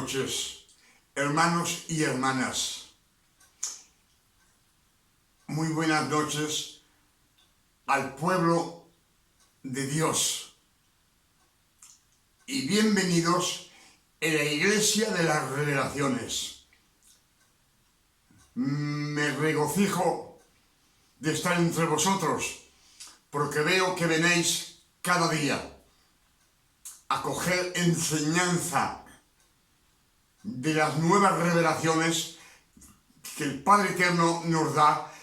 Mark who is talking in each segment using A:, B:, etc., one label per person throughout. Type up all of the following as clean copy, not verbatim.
A: noches, hermanos y hermanas. Muy buenas noches al pueblo de Dios. Y bienvenidos a la Iglesia de las Revelaciones. Me regocijo de estar entre vosotros, porque veo que venís cada día a coger enseñanza de las nuevas revelaciones que el Padre Eterno nos da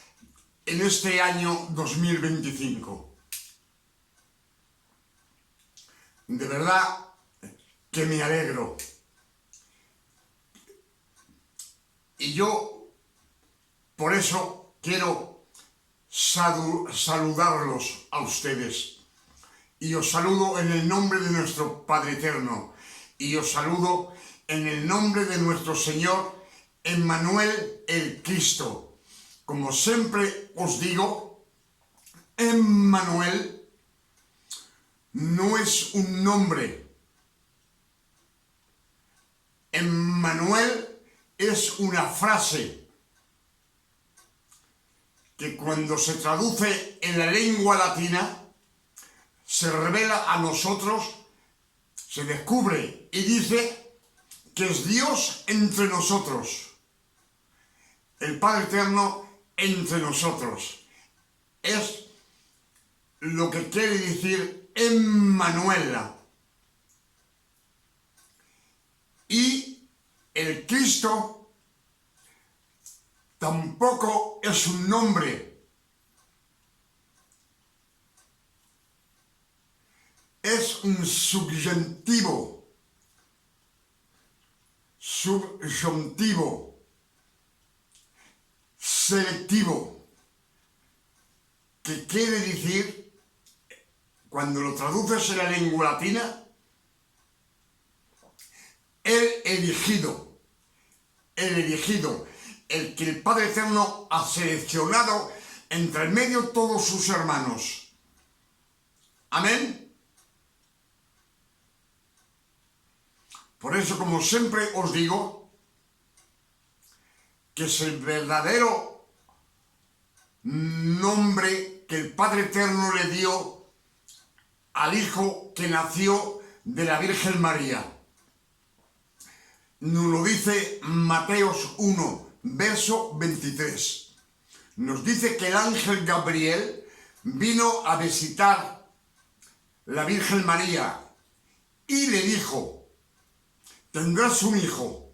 A: en este año 2025. De verdad que me alegro. Y yo, por eso, quiero saludarlos a ustedes. Y os saludo en el nombre de nuestro Padre Eterno. Y os saludo en el nombre de nuestro Señor Emmanuel el Cristo. Como siempre os digo, Emmanuel no es un nombre. Emmanuel es una frase que cuando se traduce en la lengua latina se revela a nosotros, se descubre y dice que es Dios entre nosotros, el Padre Eterno entre nosotros. Es lo que quiere decir Emmanuel. Y el Cristo tampoco es un nombre. Es un subjuntivo, selectivo, que quiere decir, cuando lo traduces en la lengua latina, el elegido, el que el Padre Eterno ha seleccionado entre el medio todos sus hermanos. Amén. Por eso, como siempre os digo, que es el verdadero nombre que el Padre Eterno le dio al Hijo que nació de la Virgen María. Nos lo dice Mateos 1, verso 23. Nos dice que el ángel Gabriel vino a visitar la Virgen María y le dijo: tendrás un hijo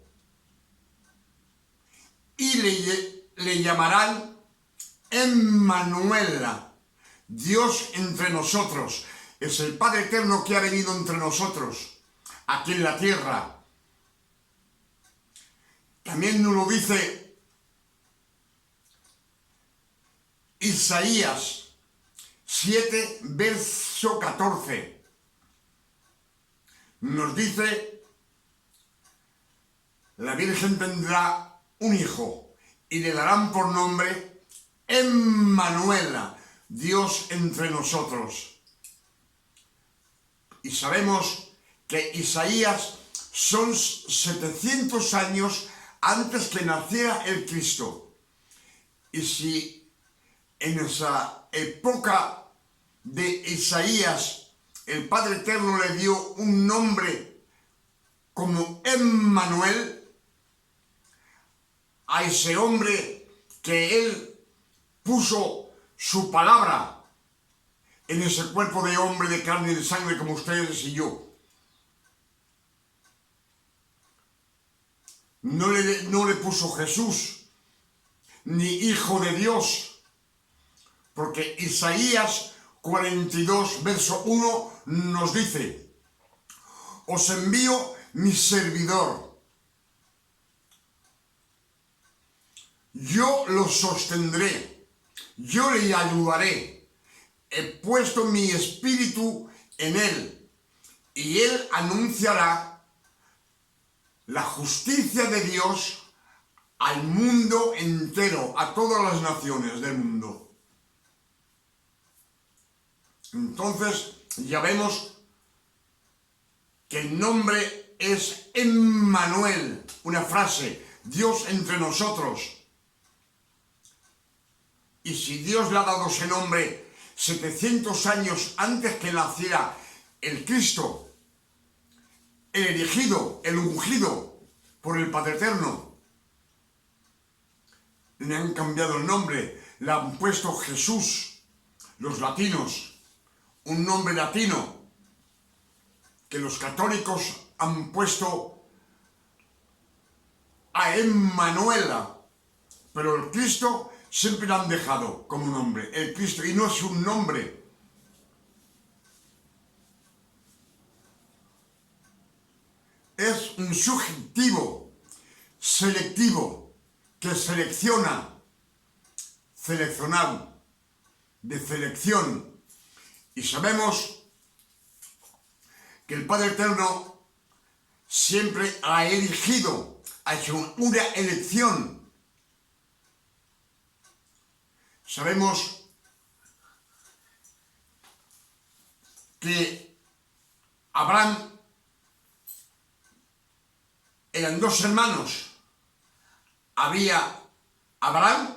A: y le llamarán Emmanuel, Dios entre nosotros. Es el Padre Eterno que ha venido entre nosotros, aquí en la tierra. También nos lo dice Isaías 7, verso 14. Nos dice: la Virgen tendrá un hijo y le darán por nombre Emmanuel, Dios entre nosotros. Y sabemos que Isaías son 700 años antes que naciera el Cristo. Y si en esa época de Isaías el Padre Eterno le dio un nombre como Emmanuel, a ese hombre que él puso su palabra en ese cuerpo de hombre de carne y de sangre como ustedes y yo. No le puso Jesús ni Hijo de Dios, porque Isaías 42, verso 1 nos dice: os envío mi servidor. Yo lo sostendré, yo le ayudaré, he puesto mi espíritu en él, y él anunciará la justicia de Dios al mundo entero, a todas las naciones del mundo. Entonces ya vemos que el nombre es Emmanuel, una frase, Dios entre nosotros. Y si Dios le ha dado ese nombre 700 años antes que naciera el Cristo, el elegido, el ungido por el Padre Eterno, le han cambiado el nombre, le han puesto Jesús, los latinos, un nombre latino que los católicos han puesto a Emmanuela, pero el Cristo siempre lo han dejado como nombre, el Cristo, y no es un nombre. Es un subjuntivo selectivo que selecciona, seleccionado, de selección. Y sabemos que el Padre Eterno siempre ha elegido, ha hecho una elección. Sabemos que Abraham eran dos hermanos. Había Abraham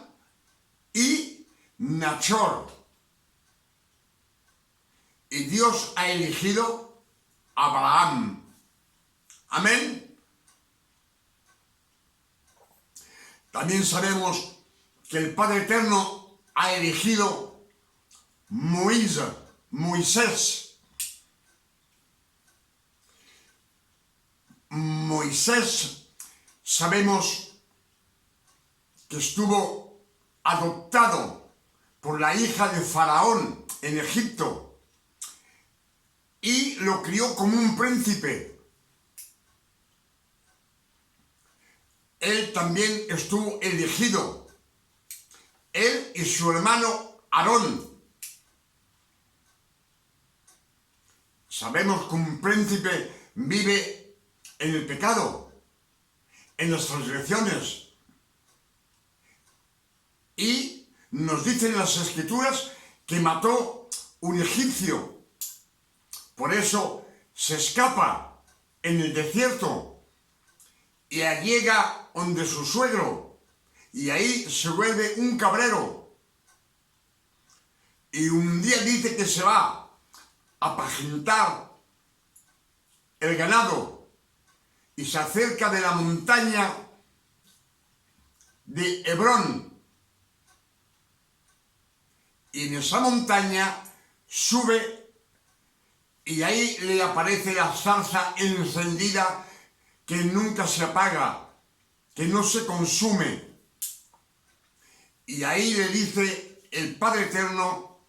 A: y Nachor. Y Dios ha elegido a Abraham. Amén. También sabemos que el Padre Eterno ha elegido Moisés. Moisés, sabemos que estuvo adoptado por la hija de Faraón en Egipto y lo crió como un príncipe. Él también estuvo elegido, él y su hermano Aarón. Sabemos que un príncipe vive en el pecado, en las transgresiones. Y nos dicen las Escrituras que mató un egipcio. Por eso se escapa en el desierto y llega donde su suegro. Y ahí se vuelve un cabrero. Y un día dice que se va a apacentar el ganado. Y se acerca de la montaña de Hebrón. Y en esa montaña sube y ahí le aparece la zarza encendida que nunca se apaga, que no se consume. Y ahí le dice el Padre Eterno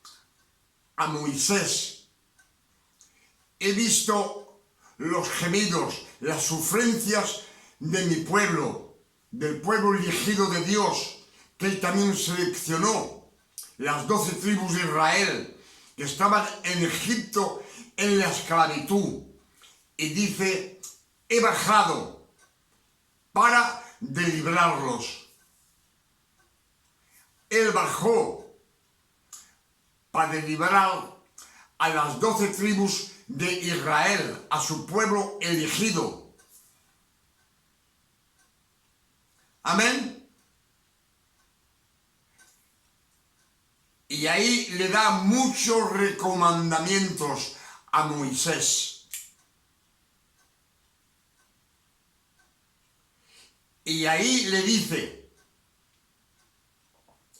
A: a Moisés: he visto los gemidos, las sufrencias de mi pueblo, del pueblo elegido de Dios, que Él también seleccionó, las 12 tribus de Israel, que estaban en Egipto en la esclavitud. Y dice: he bajado para librarlos. Él bajó para librar a las 12 tribus de Israel, a su pueblo elegido. Amén. Y ahí le da muchos recomendamientos a Moisés. Y ahí le dice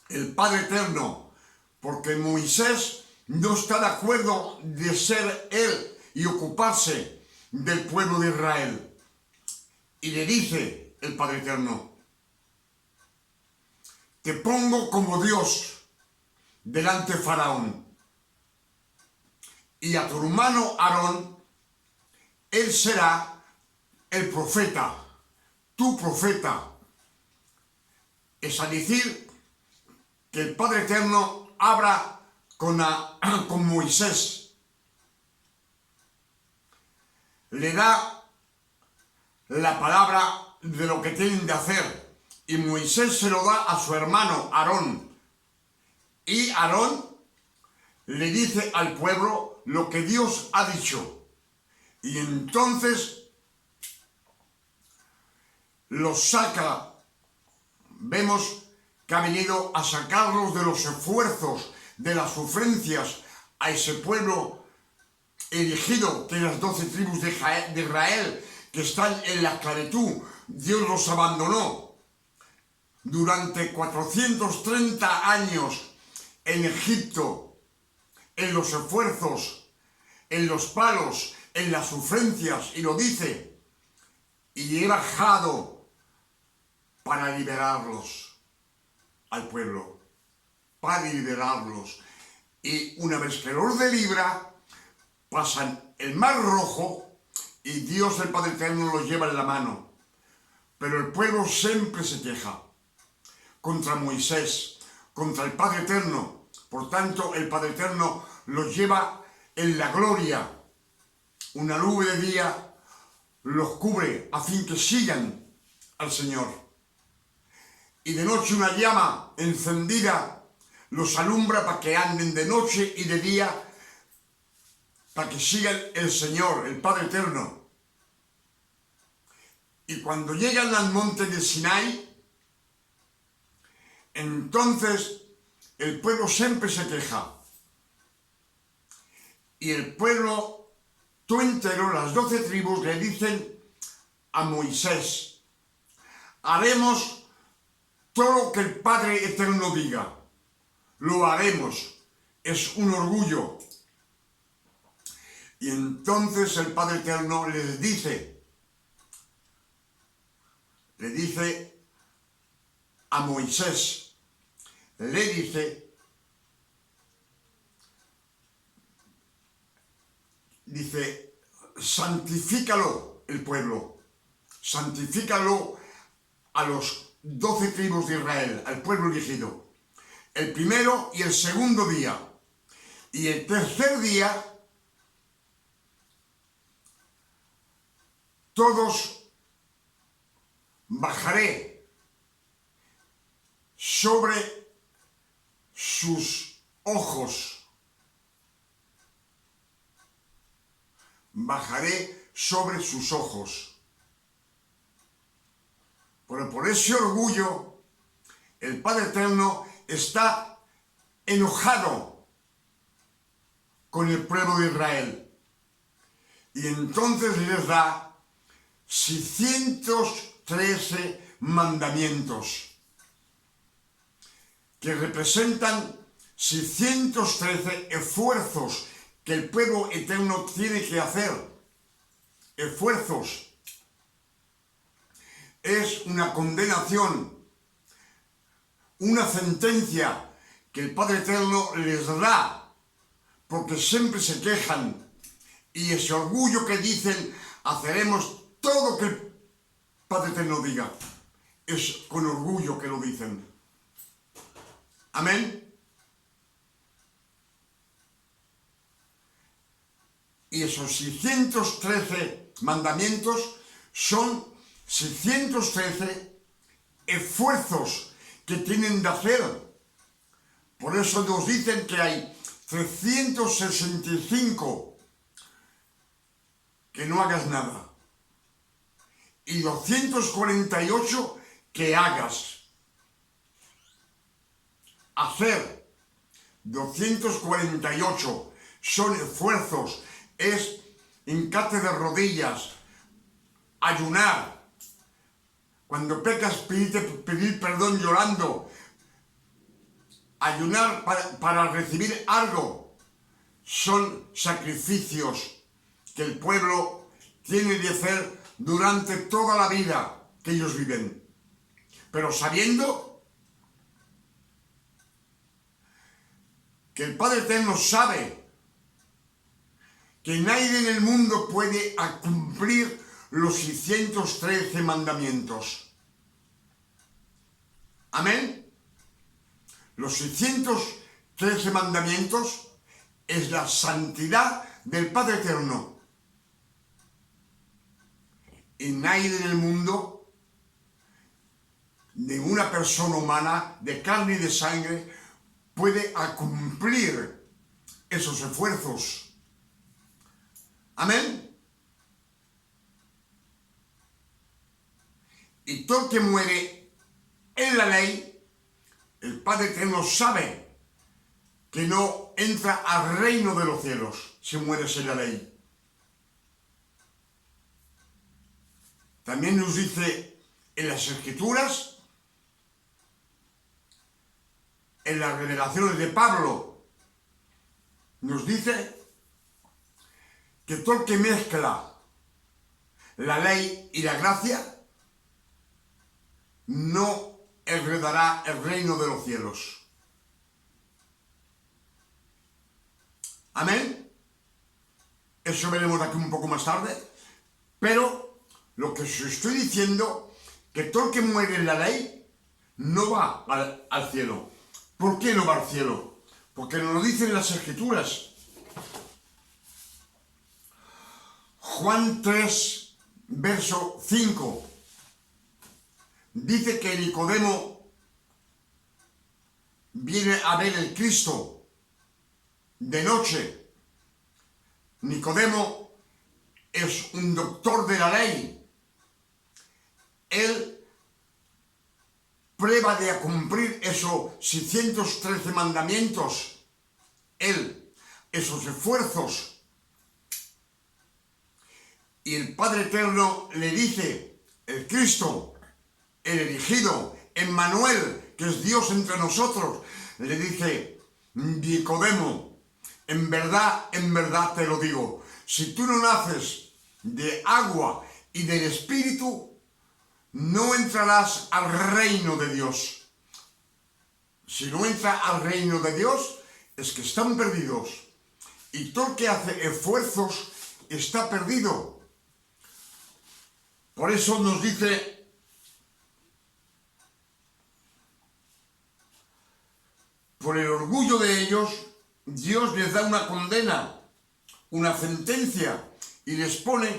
A: el Padre Eterno, porque Moisés no está de acuerdo de ser él y ocuparse del pueblo de Israel. Y le dice el Padre Eterno: te pongo como Dios delante de Faraón, y a tu hermano Aarón, él será el profeta, tu profeta. Es a decir, que el Padre Eterno habla con Moisés, le da la palabra de lo que tienen de hacer, y Moisés se lo da a su hermano Aarón, y Aarón le dice al pueblo lo que Dios ha dicho. Y entonces los saca, vemos que ha venido a sacarlos de los esfuerzos, de las sufrencias a ese pueblo elegido, que las 12 tribus de Israel, que están en la esclavitud. Dios los abandonó durante 430 años en Egipto, en los esfuerzos, en los palos, en las sufrencias, y lo dice, y he bajado para liberarlos al pueblo, para liberarlos. Y una vez que los libra, pasan el Mar Rojo y Dios el Padre Eterno los lleva en la mano. Pero el pueblo siempre se queja contra Moisés, contra el Padre Eterno. Por tanto, el Padre Eterno los lleva en la gloria. Una nube de día los cubre a fin que sigan al Señor. Y de noche una llama encendida los alumbra para que anden de noche y de día, para que sigan el Señor, el Padre Eterno. Y cuando llegan al monte de Sinai, entonces el pueblo siempre se queja. Y el pueblo, todo entero, las 12 tribus, le dicen a Moisés: haremos todo lo que el Padre Eterno diga. Lo haremos. Es un orgullo. Y entonces el Padre Eterno les dice, a Moisés, le dice, santifícalo el pueblo, santifícalo a los 12 tribus de Israel, al pueblo elegido, el primero y el segundo día, y el tercer día todos bajaré sobre sus ojos. Bajaré sobre sus ojos. Pero por ese orgullo, el Padre Eterno está enojado con el pueblo de Israel. Y entonces les da 613 mandamientos que representan 613 esfuerzos que el pueblo eterno tiene que hacer. Esfuerzos. Es una condenación, una sentencia que el Padre Eterno les da, porque siempre se quejan. Y ese orgullo que dicen, haceremos todo lo que el Padre Eterno diga, es con orgullo que lo dicen. Amén. Y esos 613 mandamientos son 613 esfuerzos que tienen de hacer. Por eso nos dicen que hay 365 que no hagas nada y 248 que hagas. Hacer 248 son esfuerzos, es hincarte de rodillas, ayunar. Cuando pecas, pedir perdón llorando. Ayunar para recibir algo. Son sacrificios que el pueblo tiene de hacer durante toda la vida que ellos viven. Pero sabiendo que el Padre Eterno sabe que nadie en el mundo puede cumplir los 613 mandamientos. Amén. Los 613 mandamientos es la santidad del Padre Eterno. Y nadie en el mundo, ninguna persona humana de carne y de sangre, puede cumplir esos esfuerzos. Amén. Y todo el que muere en la ley, el Padre Eterno sabe que no entra al reino de los cielos si mueres en la ley. También nos dice en las Escrituras, en las revelaciones de Pablo, nos dice que todo el que mezcla la ley y la gracia no heredará el reino de los cielos. Amén. Eso veremos aquí un poco más tarde. Pero lo que os estoy diciendo, que todo el que muere en la ley no va al cielo. ¿Por qué no va al cielo? Porque nos lo dicen las Escrituras. Juan 3, verso 5. Dice que Nicodemo viene a ver el Cristo de noche. Nicodemo es un doctor de la ley. Él prueba de cumplir esos 613 mandamientos. Él, esos esfuerzos. Y el Padre Eterno le dice, el Cristo, el elegido, Emmanuel, que es Dios entre nosotros, le dice, Nicodemo, en verdad te lo digo, si tú no naces de agua y del Espíritu, no entrarás al reino de Dios. Si no entra al reino de Dios, es que están perdidos. Y todo el que hace esfuerzos está perdido. Por eso nos dice por el orgullo de ellos, Dios les da una condena, una sentencia, y les pone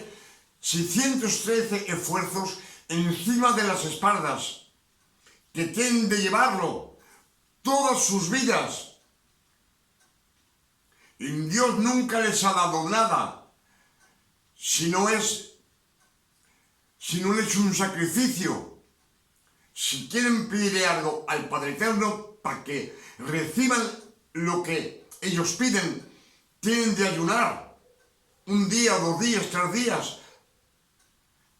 A: 613 esfuerzos encima de las espaldas, que tienen de llevarlo todas sus vidas. Y Dios nunca les ha dado nada, si no es un sacrificio. Si quieren pedir algo al Padre Eterno para que reciban lo que ellos piden, tienen de ayunar 1 día, 2 días, 3 días.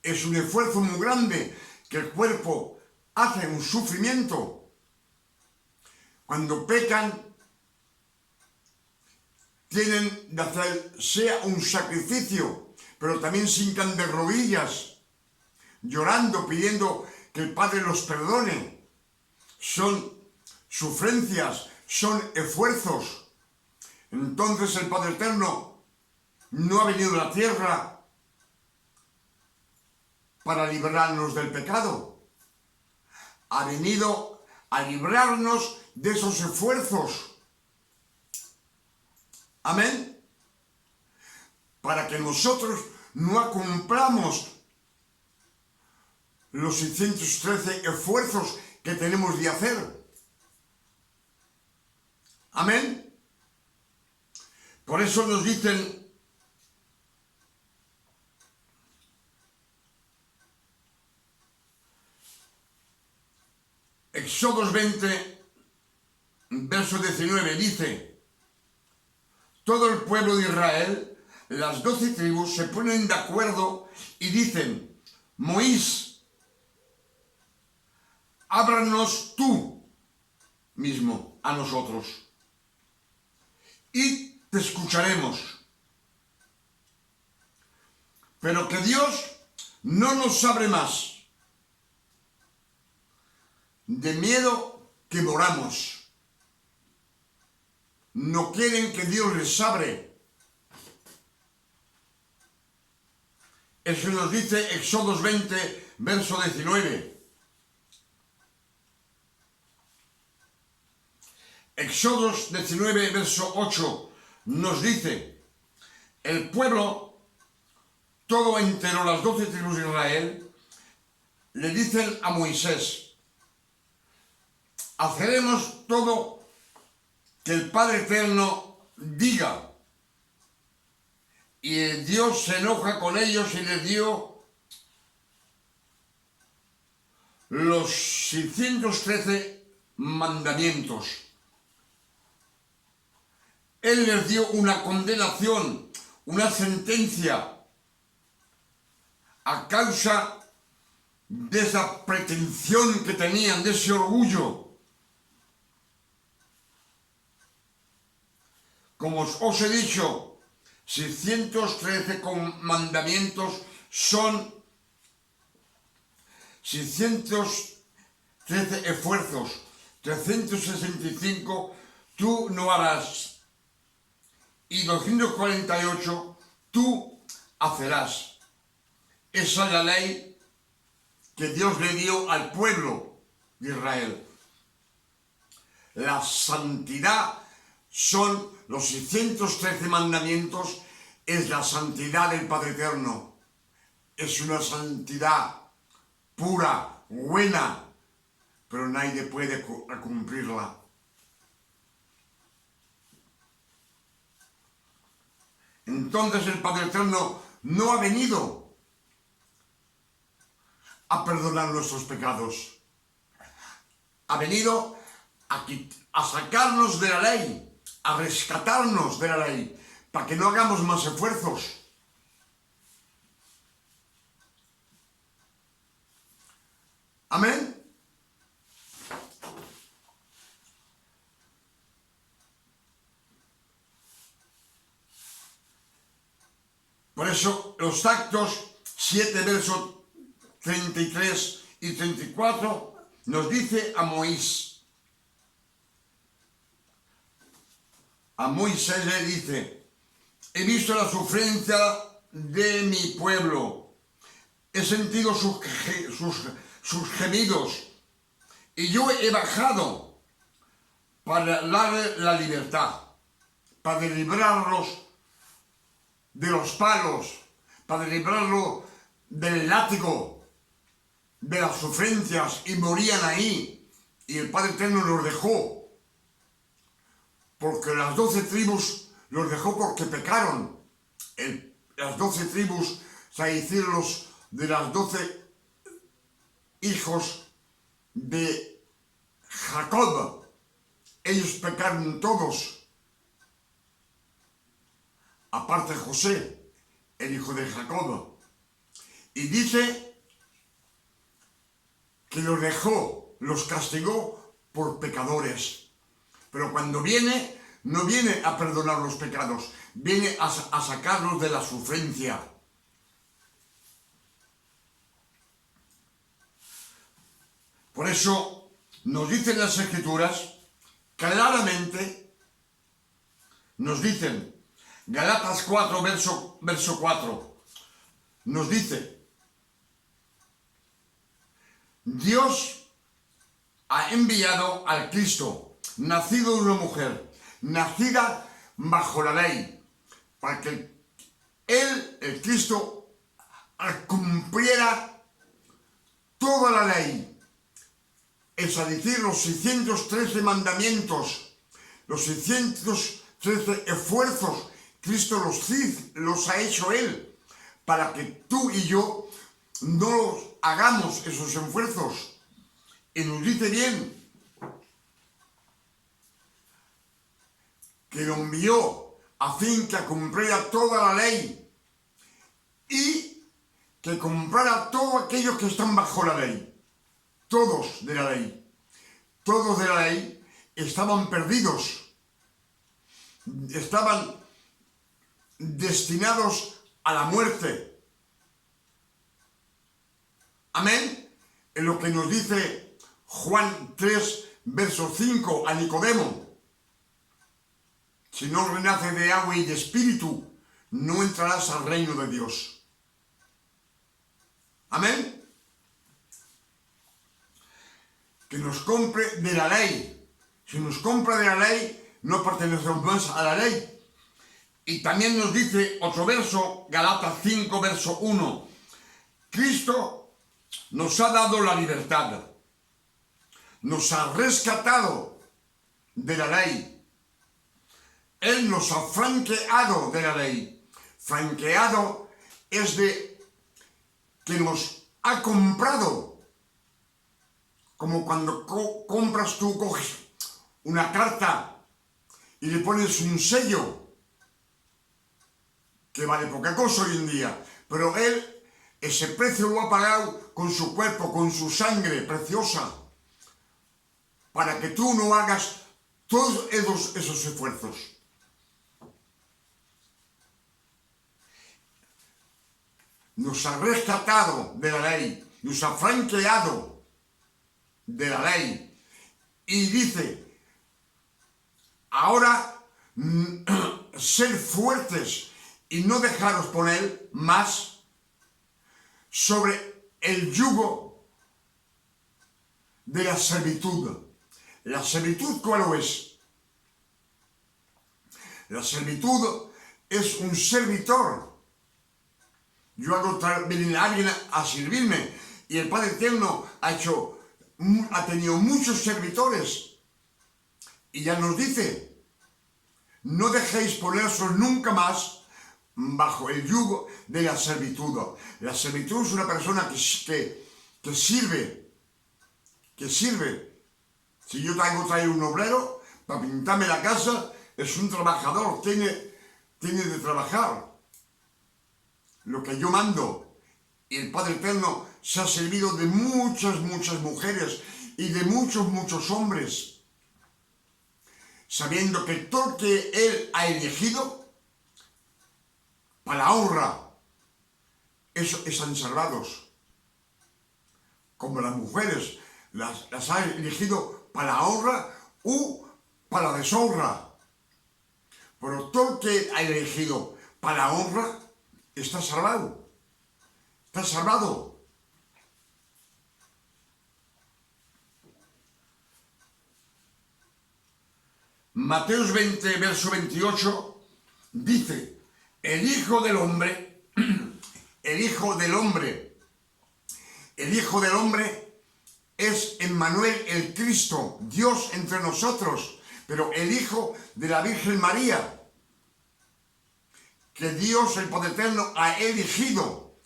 A: Es un esfuerzo muy grande que el cuerpo hace, un sufrimiento. Cuando pecan, tienen de hacer sea un sacrificio, pero también se hincan de rodillas, llorando, pidiendo que el Padre los perdone. Son sufrencias, son esfuerzos. Entonces el Padre Eterno no ha venido a la tierra para librarnos del pecado. Ha venido a librarnos de esos esfuerzos. Amén. Para que nosotros no cumplamos los 613 esfuerzos que tenemos de hacer. Amén. Por eso nos dicen Éxodo 20, verso 19, dice, todo el pueblo de Israel, las 12 tribus, se ponen de acuerdo y dicen, Moisés, ábranos tú mismo a nosotros y te escucharemos. Pero que Dios no nos abre más, de miedo que moramos. No quieren que Dios les abre. Eso nos dice Éxodo 20, verso 19. Éxodo 19, verso 8 nos dice, el pueblo, todo entero, las 12 tribus de Israel, le dicen a Moisés, haremos todo que el Padre Eterno diga. Y Dios se enoja con ellos y les dio los 613 mandamientos. Él les dio una condenación, una sentencia a causa de esa pretensión que tenían, de ese orgullo. Como os he dicho, 613 mandamientos son 613 esfuerzos, 365 tú no harás y 248 tú hacerás. Esa es la ley que Dios le dio al pueblo de Israel. La santidad son los 613 mandamientos, es la santidad del Padre Eterno. Es una santidad pura, buena, pero nadie puede cumplirla. Entonces el Padre Eterno no ha venido a perdonar nuestros pecados. Ha venido a sacarnos de la ley, a rescatarnos de la ley, para que no hagamos más esfuerzos. Amén. Por eso los Actos 7, versos 33 y 34 nos dice a Moisés. A Moisés le dice: he visto la sufrencia de mi pueblo, he sentido sus gemidos, y yo he bajado para darle la libertad, para librarlos de los palos, para librarlos del látigo, de las sufrencias, y morían ahí, y el Padre Eterno los dejó, porque las 12 tribus los dejó porque pecaron. Las 12 tribus, es decir, de las 12 hijos de Jacob, ellos pecaron todos, aparte de José, el hijo de Jacob. Y dice que los dejó, los castigó por pecadores. Pero cuando viene, no viene a perdonar los pecados, viene a sacarlos de la sufrencia. Por eso nos dicen las Escrituras, claramente, nos dicen, Galatas 4, verso 4, nos dice: Dios ha enviado al Cristo, nacido de una mujer, nacida bajo la ley, para que Él, el Cristo, cumpliera toda la ley, es decir, los 613 mandamientos, los 613 esfuerzos. Cristo los ha hecho Él, para que tú y yo no hagamos esos esfuerzos. Y nos dice bien que lo envió a fin que cumpliera toda la ley y que comprara todo aquellos que están bajo la ley. Todos de la ley. Todos de la ley estaban perdidos. Estaban destinados a la muerte. Amén. En lo que nos dice Juan 3, verso 5 a Nicodemo: si no renaces de agua y de espíritu, no entrarás al reino de Dios. Amén. Que nos compre de la ley. Si nos compra de la ley, no pertenecemos más a la ley. Y también nos dice otro verso, Galatas 5, verso 1. Cristo nos ha dado la libertad. Nos ha rescatado de la ley. Él nos ha franqueado de la ley. Franqueado es de que nos ha comprado como cuando compras tú, coges una carta y le pones un sello, que vale poca cosa hoy en día, pero él ese precio lo ha pagado con su cuerpo, con su sangre preciosa, para que tú no hagas todos esos esfuerzos. Nos ha rescatado de la ley, nos ha franqueado de la ley. Y dice, ahora ser fuertes y no dejaros poner más sobre el yugo de la servitud. ¿La servitud cuál es? La servitud es un servitor. Yo hago venir a alguien a servirme y el Padre Eterno ha tenido muchos servidores y ya nos dice, no dejéis poneros nunca más bajo el yugo de la servitud. La servitud es una persona que sirve. Si yo tengo que traer un obrero para pintarme la casa, es un trabajador, tiene de trabajar. Lo que yo mando, y el Padre Eterno se ha servido de muchas mujeres y de muchos hombres, sabiendo que todo lo que Él ha elegido para la honra, están salvados. Como las mujeres las ha elegido para la honra u para la deshonra. Pero todo lo que ha elegido para la honra está salvado. Está salvado. Mateo 20, verso 28, dice, el Hijo del Hombre es Emmanuel, el Cristo, Dios entre nosotros, pero el Hijo de la Virgen María, que Dios, el Padre Eterno, ha elegido.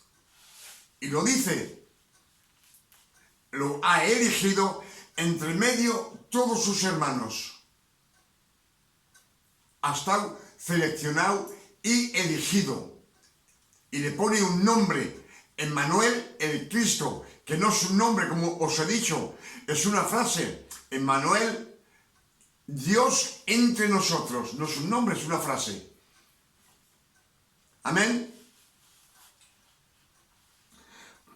A: Y lo dice, lo ha elegido entre medio todos sus hermanos. Ha estado seleccionado y elegido. Y le pone un nombre, Emmanuel, el Cristo, que no es un nombre, como os he dicho, es una frase. Emmanuel, Dios entre nosotros. No es un nombre, es una frase. Amén.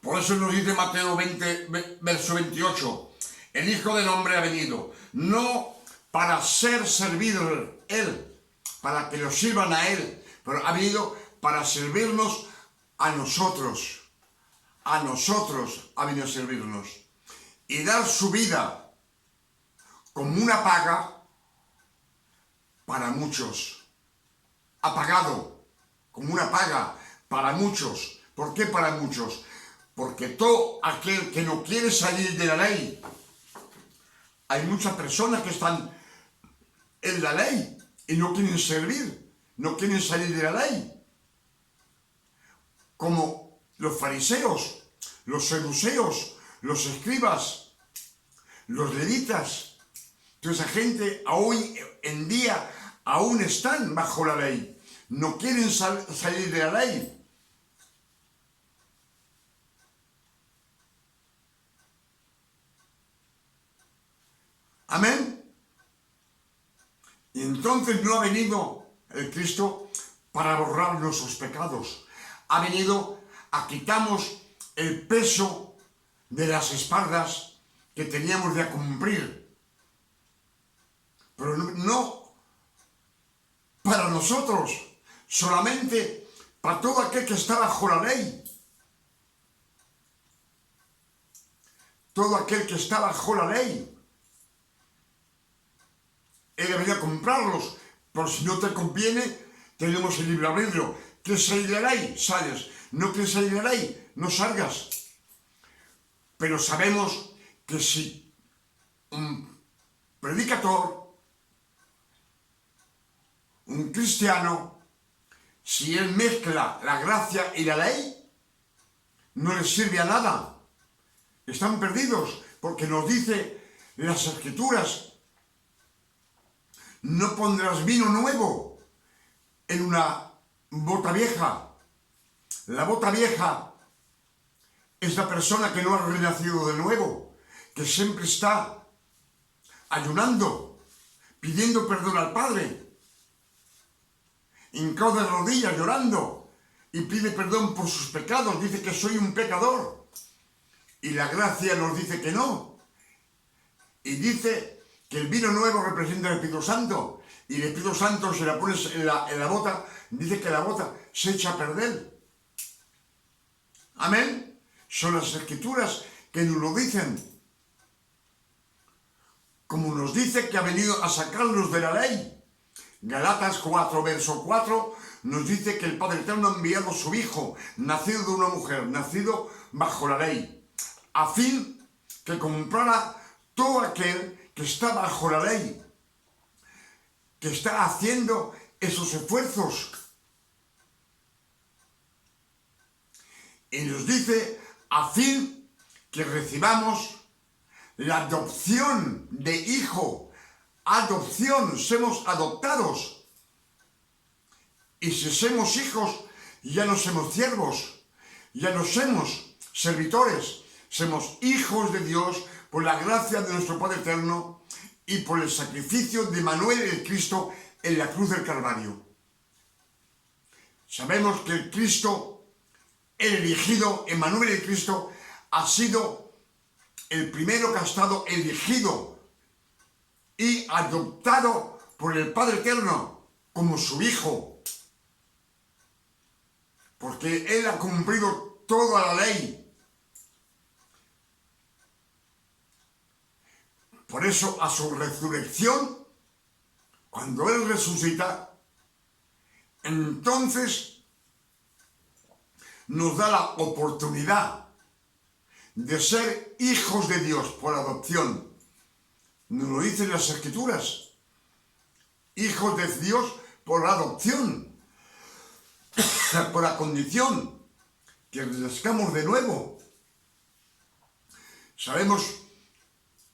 A: Por eso nos dice Mateo 20, verso 28. El Hijo del Hombre ha venido, no para ser servido Él, para que lo sirvan a Él, pero ha venido para servirnos a nosotros. A nosotros ha venido a servirnos. Y dar su vida como una paga para muchos. Ha pagado como una paga para muchos. ¿Por qué para muchos? Porque todo aquel que no quiere salir de la ley, hay muchas personas que están en la ley y no quieren servir, no quieren salir de la ley. Como los fariseos, los saduceos, los escribas, los levitas. Toda esa gente hoy en día aún están bajo la ley. No quieren salir de la ley. Amén. Y entonces no ha venido el Cristo para borrar nuestros pecados. Ha venido a quitarnos el peso de las espaldas que teníamos de cumplir. Pero no para nosotros, solamente para todo aquel que está bajo la ley. Todo aquel que está bajo la ley. Él debería comprarlos, pero si no te conviene, tenemos el libre albedrío. ¿Quieres salir de la ley? Sales. ¿No quieres salir de la ley? No salgas. Pero sabemos que si un predicador, un cristiano, si él mezcla la gracia y la ley, no les sirve a nada. Están perdidos, porque nos dice las Escrituras, no pondrás vino nuevo en una bota vieja. La bota vieja es la persona que no ha renacido de nuevo, que siempre está ayunando, pidiendo perdón al Padre, hincado de rodillas, llorando, y pide perdón por sus pecados. Dice que soy un pecador. Y la gracia nos dice que no. Y dice que el vino nuevo representa el Espíritu Santo. Y el Espíritu Santo, si la pones en la bota, dice que la bota se echa a perder. Amén. Son las Escrituras que nos lo dicen. Como nos dice que ha venido a sacarnos de la ley. Galatas 4, verso 4, nos dice que el Padre Eterno ha enviado a su Hijo, nacido de una mujer, nacido bajo la ley, a fin que comprara todo aquel que está bajo la ley, que está haciendo esos esfuerzos. Y nos dice, a fin que recibamos la adopción de hijo. Adopción, somos adoptados. Y si somos hijos, ya no somos siervos, ya no somos servidores, somos hijos de Dios por la gracia de nuestro Padre Eterno y por el sacrificio de Manuel el Cristo en la cruz del Calvario. Sabemos que el Cristo, el elegido, Emmanuel el Cristo, ha sido el primero que ha estado elegido y adoptado por el Padre Eterno como su Hijo, porque Él ha cumplido toda la ley. Por eso a su resurrección, cuando Él resucita, entonces nos da la oportunidad de ser hijos de Dios por adopción. Nos lo dicen las Escrituras. Hijos de Dios por adopción, por la condición que nazcamos de nuevo. Sabemos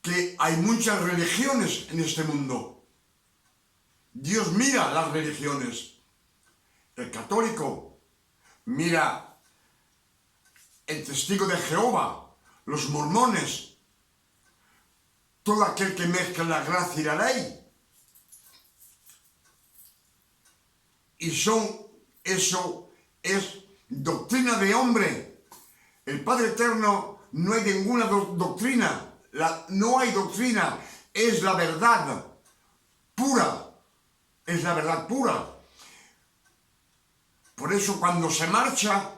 A: que hay muchas religiones en este mundo. Dios mira las religiones. El católico mira el testigo de Jehová, los mormones, todo aquel que mezcla la gracia y la ley. Y eso es doctrina de hombre. El Padre Eterno no hay ninguna doctrina. No hay doctrina. Es la verdad pura. Es la verdad pura. Por eso cuando se marcha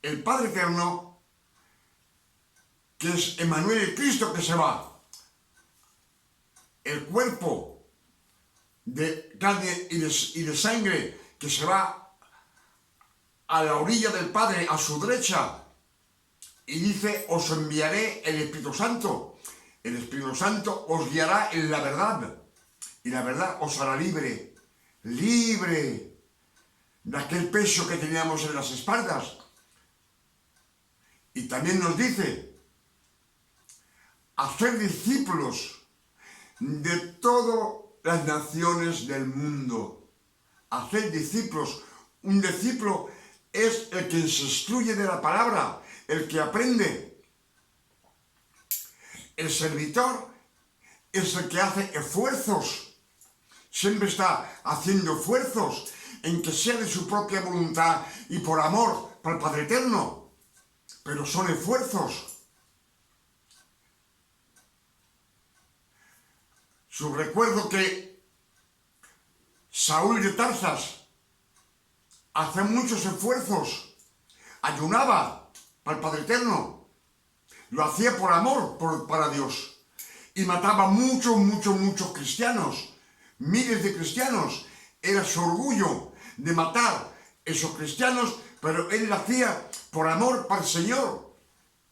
A: el Padre Eterno, que es Emmanuel el Cristo que se va, el cuerpo de carne y de sangre que se va a la orilla del Padre, a su derecha, y dice, os enviaré el Espíritu Santo. El Espíritu Santo os guiará en la verdad, y la verdad os hará libre de aquel peso que teníamos en las espaldas. Y también nos dice, hacer discípulos de todas las naciones del mundo. Hacer discípulos. Un discípulo es el que se instruye de la palabra, el que aprende. El servidor es el que hace esfuerzos. Siempre está haciendo esfuerzos en que sea de su propia voluntad y por amor para el Padre Eterno. Pero son esfuerzos. Su recuerdo que Saúl de Tarsas hace muchos esfuerzos, ayunaba para el Padre Eterno, lo hacía por amor para Dios y mataba muchos cristianos, miles de cristianos. Era su orgullo de matar esos cristianos, pero él lo hacía por amor para el Señor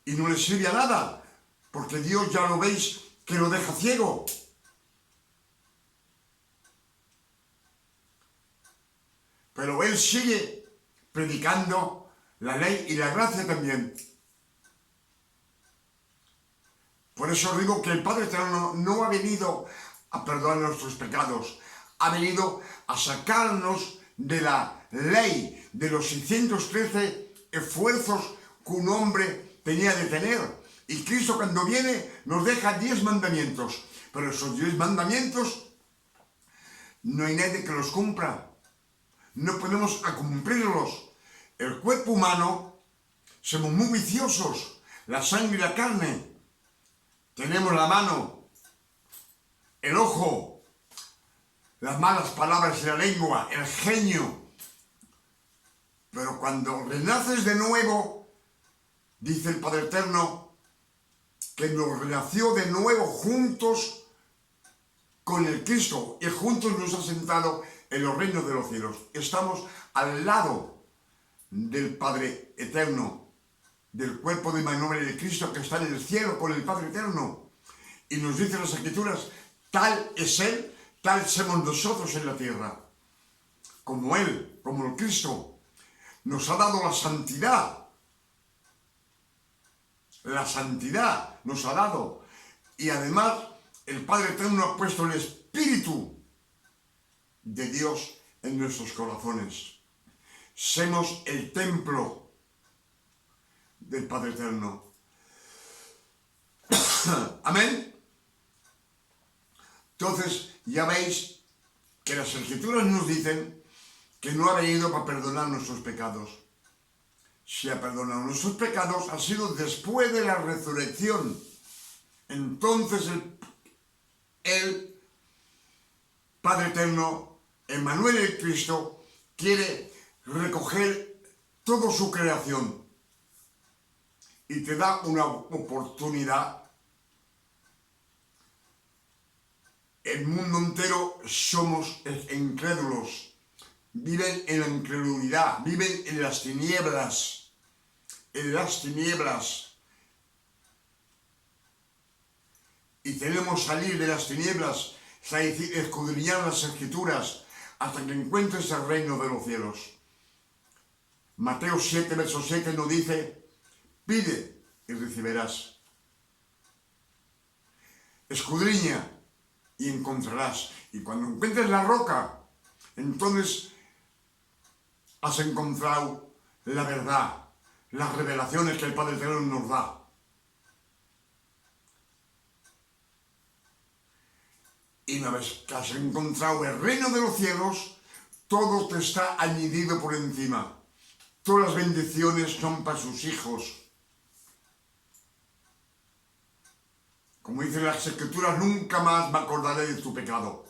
A: y no le sirve a nada, porque Dios, ya lo veis, que lo deja ciego. Pero él sigue predicando la ley y la gracia también. Por eso digo que el Padre Eterno no ha venido a perdonar nuestros pecados, ha venido a sacarnos de la ley, de los 613 esfuerzos que un hombre tenía de tener. Y Cristo, cuando viene, nos deja 10 mandamientos. Pero esos 10 mandamientos no hay nadie que los cumpla. No podemos cumplirlos. El cuerpo humano somos muy viciosos. La sangre y la carne. Tenemos la mano, el ojo, las malas palabras y la lengua, el genio. Pero cuando renaces de nuevo, dice el Padre Eterno, que nos renació de nuevo juntos con el Cristo y juntos nos ha sentado en los reinos de los cielos. Estamos al lado del Padre Eterno, del cuerpo de Manuel de Cristo que está en el cielo con el Padre Eterno. Y nos dicen las Escrituras, tal es Él, tal somos nosotros en la tierra. Como Él, como el Cristo, nos ha dado la santidad. La santidad nos ha dado. Y además, el Padre Eterno ha puesto el Espíritu de Dios en nuestros corazones. Somos el templo del Padre Eterno. Amén. Entonces, ya veis que las Escrituras nos dicen que no ha venido para perdonar nuestros pecados. Si ha perdonado nuestros pecados, ha sido después de la resurrección. Entonces el Padre Eterno, Emmanuel el Cristo, quiere recoger toda su creación y te da una oportunidad. El mundo entero somos incrédulos, viven en la incredulidad, viven en las tinieblas, y tenemos que salir de las tinieblas, es decir, escudriñar las Escrituras hasta que encuentres el reino de los cielos. Mateo 7, verso 7 nos dice, pide y recibirás. Escudriña y encontrarás. Y cuando encuentres la roca, entonces has encontrado la verdad, las revelaciones que el Padre Eterno nos da. Y una vez que has encontrado el reino de los cielos, todo te está añadido por encima. Todas las bendiciones son para sus hijos. Como dicen las Escrituras, nunca más me acordaré de tu pecado.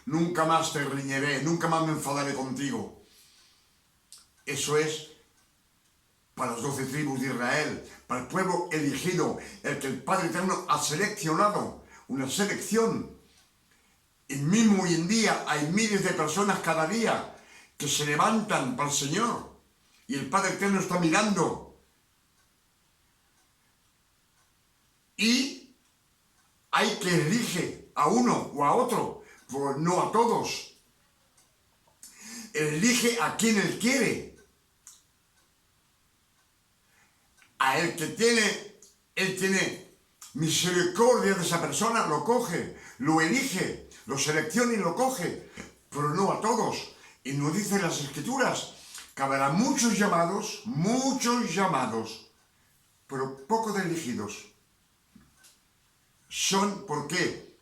A: Nunca más te riñeré, nunca más me enfadaré contigo. Eso es para las 12 tribus de Israel, para el pueblo elegido, el que el Padre Eterno ha seleccionado, una selección. Y mismo hoy en día hay miles de personas cada día que se levantan para el Señor. Y el Padre Eterno está mirando. Y hay que elige a uno o a otro, pues no a todos. Elige a quien Él quiere. A el que Él tiene misericordia de esa persona, lo coge, lo elige, lo selecciona y lo coge, pero no a todos. Y nos dicen las Escrituras que habrá muchos llamados, pero poco de elegidos. ¿Por qué?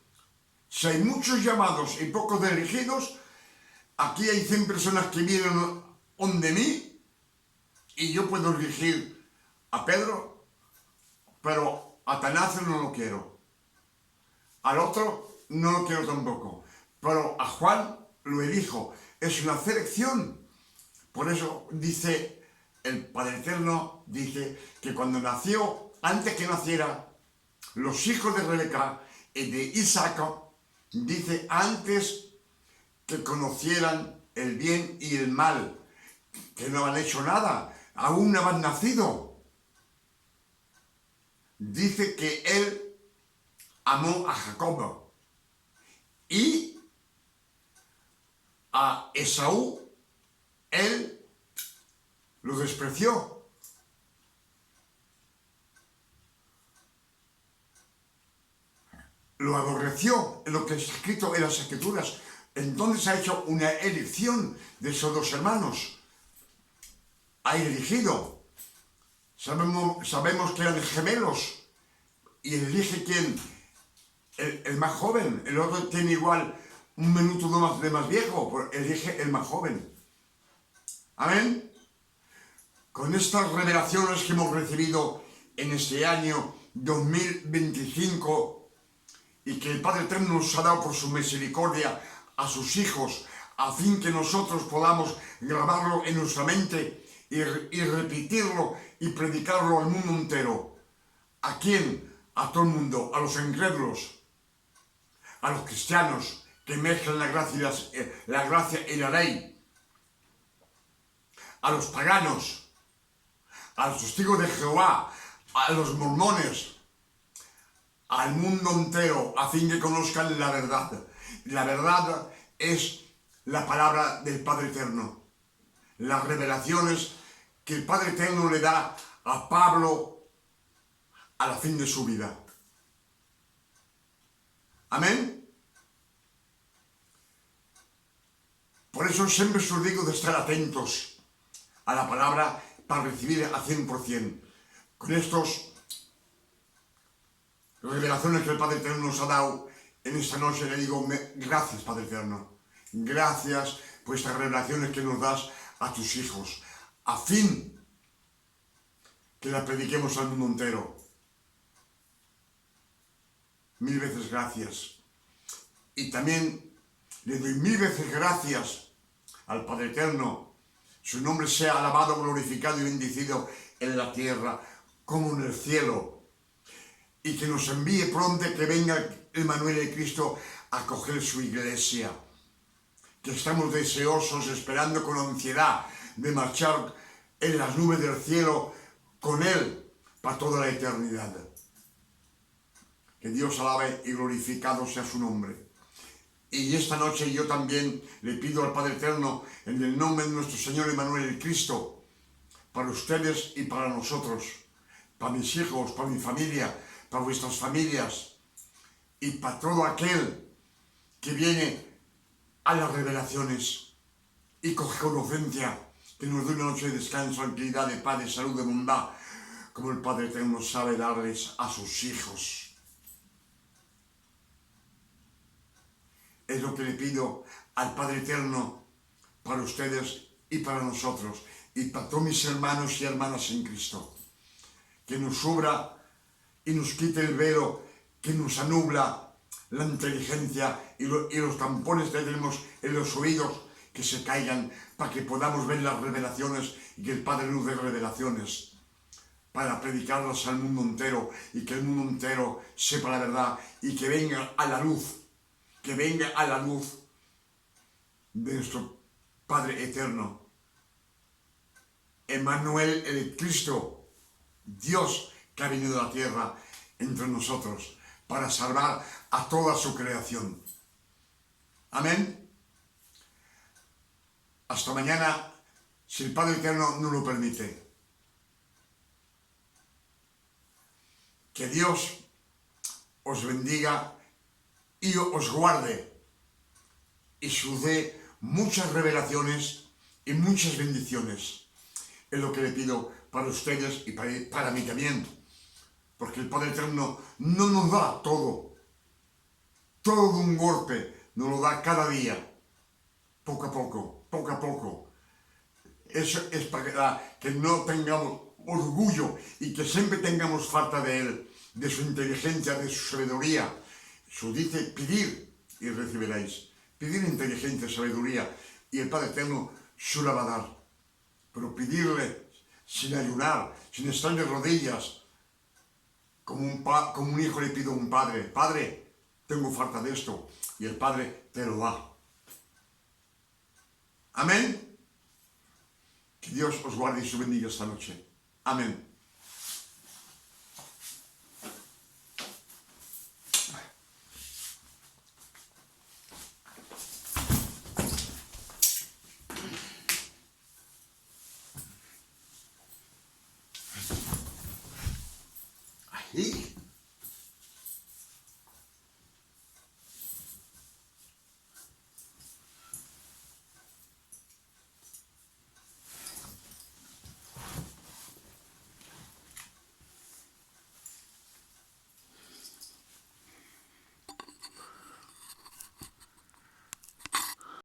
A: Si hay muchos llamados y pocos de elegidos, aquí hay 100 personas que vienen donde mí y yo puedo elegir a Pedro, pero a Atanasio no lo quiero. Al otro no lo quiero tampoco. Pero a Juan lo elijo. Es una selección. Por eso dice el Padre Eterno, dice que cuando nació, antes que naciera, los hijos de Rebeca y de Isaac, dice antes que conocieran el bien y el mal, que no han hecho nada, aún no han nacido. Dice que él amó a Jacob y a Esaú él lo despreció. lo aborreció, en lo que está escrito en las Escrituras. Entonces ha hecho una elección de esos dos hermanos. Ha elegido. Sabemos que eran gemelos. Y elige quién. El más joven. El otro tiene igual un minuto de más viejo. Pero elige el más joven. Amén. Con estas revelaciones que hemos recibido en este año 2025 y que el Padre Eterno nos ha dado por su misericordia a sus hijos, a fin que nosotros podamos grabarlo en nuestra mente y repetirlo y predicarlo al mundo entero. ¿A quién? A todo el mundo, a los incrédulos, a los cristianos que mezclan la gracia y la ley, a los paganos, a los testigos de Jehová, a los mormones, al mundo entero, a fin que conozcan la verdad. La verdad es la palabra del Padre Eterno. Las revelaciones que el Padre Eterno le da a Pablo a la fin de su vida. Amén. Por eso siempre os digo de estar atentos a la palabra para recibir a 100%. Con estos revelaciones que el Padre Eterno nos ha dado en esta noche, le digo gracias, Padre Eterno. Gracias por estas revelaciones que nos das a tus hijos, a fin que las prediquemos al mundo entero. Mil veces gracias. Y también le doy mil veces gracias al Padre Eterno. Su nombre sea alabado, glorificado y bendecido en la tierra como en el cielo. Y que nos envíe pronto, que venga Emmanuel el Cristo a coger su iglesia. Que estamos deseosos, esperando con ansiedad de marchar en las nubes del cielo con Él para toda la eternidad. Que Dios alabe y glorificado sea su nombre. Y esta noche yo también le pido al Padre Eterno, en el nombre de nuestro Señor Emmanuel el Cristo, para ustedes y para nosotros, para mis hijos, para mi familia, para vuestras familias, y para todo aquel que viene a las revelaciones y coge conocencia, que nos dé una noche de descanso, tranquilidad, de paz, de salud, de bondad, como el Padre Eterno sabe darles a sus hijos. Es lo que le pido al Padre Eterno para ustedes y para nosotros, y para todos mis hermanos y hermanas en Cristo. Que nos subra y nos quite el velo que nos anubla la inteligencia y los tampones que tenemos en los oídos, que se caigan para que podamos ver las revelaciones y que el Padre nos dé revelaciones para predicarlas al mundo entero y que el mundo entero sepa la verdad y que venga a la luz, que venga a la luz de nuestro Padre Eterno, Emmanuel el Cristo, Dios que ha venido a la tierra entre nosotros para salvar a toda su creación. Amén. Hasta mañana, si el Padre Eterno nos lo permite. Que Dios os bendiga y os guarde y os dé muchas revelaciones y muchas bendiciones. Es lo que le pido para ustedes y para mí también. Porque el Padre Eterno no nos da todo de un golpe, nos lo da cada día, poco a poco, poco a poco. Eso es para que no tengamos orgullo y que siempre tengamos falta de Él, de su inteligencia, de su sabiduría. Eso dice, pedir y recibiréis. Pedir inteligencia, sabiduría, y el Padre Eterno se la va a dar. Pero pedirle sin ayunar, sin estar de rodillas, como un hijo le pido a un padre: Padre, tengo falta de esto, y el Padre te lo da. Amén. Que Dios os guarde y os bendiga esta noche. Amén.